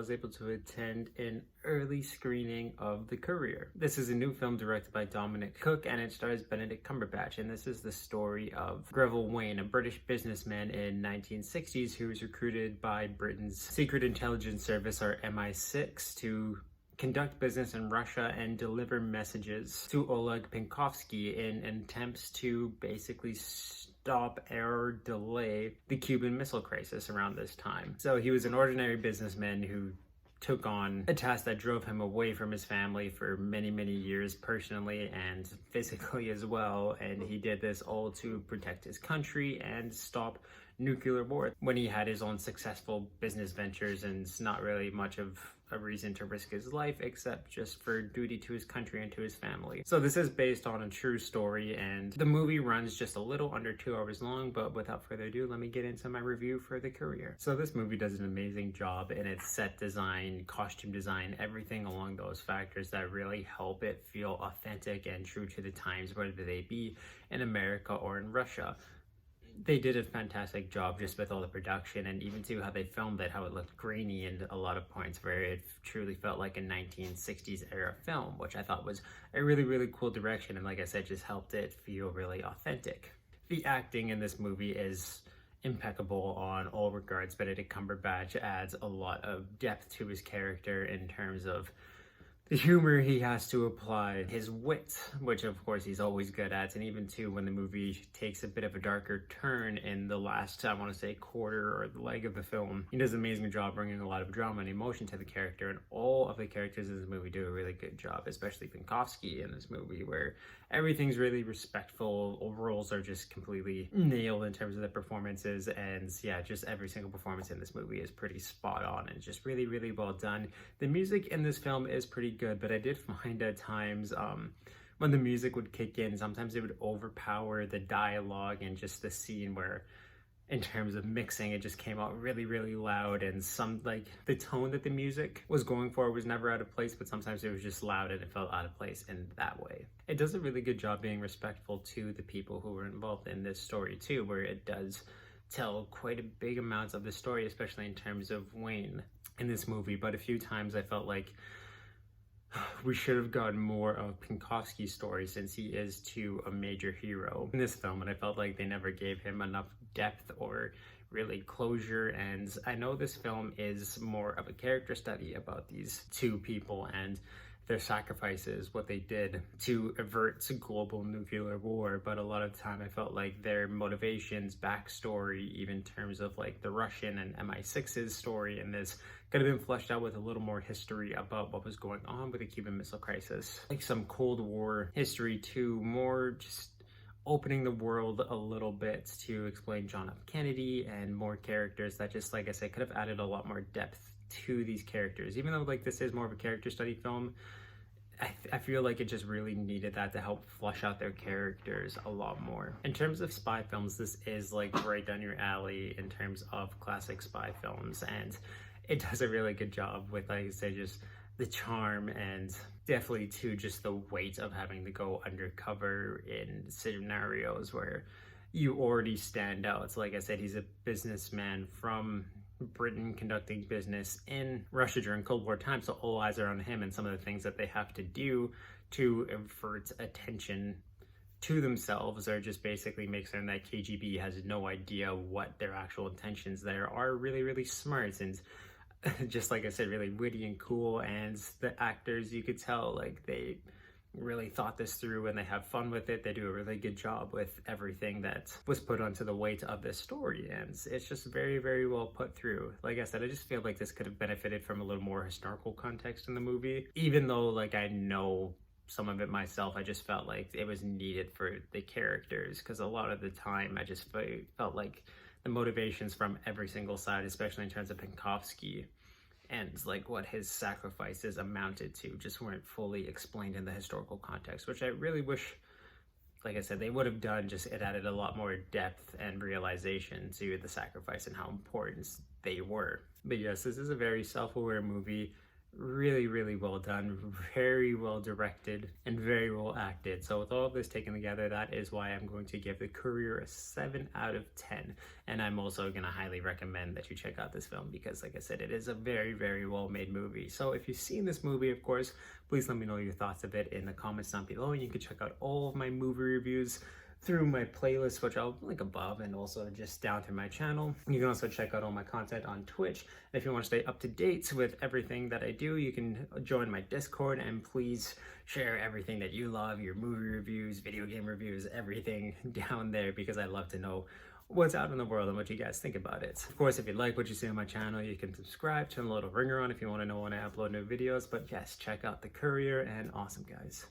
was able to attend an early screening of The Courier. This is a new film directed by Dominic Cooke, and it stars Benedict Cumberbatch, and this is the story of Greville Wynne, a British businessman in 1960s who was recruited by Britain's Secret Intelligence Service, or MI6, to conduct business in Russia and deliver messages to Oleg Penkovsky in attempts to basically stop or delay the Cuban Missile Crisis around this time. So he was an ordinary businessman who took on a task that drove him away from his family for many, many years, personally and physically as well. And he did this all to protect his country and stop nuclear war when he had his own successful business ventures, and it's not really much of a reason to risk his life except just for duty to his country and to his family. So this is based on a true story, and the movie runs just a little under 2 hours long. But without further ado, let me get into my review for The Courier. So this movie does an amazing job in its set design, costume design, everything along those factors that really help it feel authentic and true to the times, whether they be in America or in Russia. They did a fantastic job just with all the production, and even too how they filmed it, how it looked grainy in a lot of points where it truly felt like a 1960s era film, which I thought was a really, really cool direction, and like I said, just helped it feel really authentic. The acting in this movie is impeccable on all regards. Benedict Cumberbatch adds a lot of depth to his character in terms of the humor he has to apply, his wit, which of course he's always good at, and even too when the movie takes a bit of a darker turn in the last, I want to say, quarter or the leg of the film, he does an amazing job bringing a lot of drama and emotion to the character, and all of the characters in this movie do a really good job, especially Penkovsky in this movie, where everything's really respectful, all roles are just completely nailed in terms of the performances, and yeah, just every single performance in this movie is pretty spot on and just really, really well done. The music in this film is pretty good, but I did find at times when the music would kick in, sometimes it would overpower the dialogue and just the scene, where in terms of mixing it just came out really, really loud, and some, like, the tone that the music was going for was never out of place, but sometimes it was just loud and it felt out of place in that way. It does a really good job being respectful to the people who were involved in this story too, where it does tell quite a big amount of the story, especially in terms of Wayne in this movie. But a few times I felt like we should have gotten more of Penkovsky's story, since he is too a major hero in this film, and I felt like they never gave him enough depth or really closure. And I know this film is more of a character study about these two people and their sacrifices, what they did to avert global nuclear war, but a lot of time I felt like their motivations, backstory, even in terms of like the Russian and MI6's story in this, could have been fleshed out with a little more history about what was going on with the Cuban Missile Crisis. Like some Cold War history too, more just opening the world a little bit to explain John F. Kennedy and more characters that just, like I said, could have added a lot more depth to these characters. Even though like this is more of a character study film, I feel like it just really needed that to help flesh out their characters a lot more. In terms of spy films, this is like right down your alley in terms of classic spy films, and it does a really good job with, like I say, just the charm, and definitely too just the weight of having to go undercover in scenarios where you already stand out. So like I said, he's a businessman from Britain conducting business in Russia during Cold War time, so all eyes are on him and some of the things that they have to do to avert attention to themselves, or just basically make certain that KGB has no idea what their actual intentions there are really, really smart, and just like I said, really witty and cool. And the actors, you could tell like they really thought this through and they have fun with it. They do a really good job with everything that was put onto the weight of this story, and it's just very, very well put through. Like I said, I just feel like this could have benefited from a little more historical context in the movie, even though like I know some of it myself. I just felt like it was needed for the characters, because a lot of the time I just felt like the motivations from every single side, especially in terms of Penkovsky and like what his sacrifices amounted to, just weren't fully explained in the historical context, which I really wish, like I said, they would have done. Just it added a lot more depth and realization to the sacrifice and how important they were. But yes, this is a very self-aware movie, really, really well done, very well directed, and very well acted. So with all of this taken together, that is why I'm going to give The Courier a 7 out of 10. And I'm also going to highly recommend that you check out this film because, like I said, it is a very, very well made movie. So if you've seen this movie, of course, please let me know your thoughts of it in the comments down below. And you can check out all of my movie reviews through my playlist, which I'll link above, and also just down to my channel. You can also check out all my content on Twitch. And if you want to stay up to date with everything that I do, you can join my Discord, and please share everything that you love, your movie reviews, video game reviews, everything down there, because I love to know what's out in the world and what you guys think about it. Of course, if you like what you see on my channel, you can subscribe, turn the little ringer on if you want to know when I upload new videos. But yes, check out The Courier, and awesome, guys.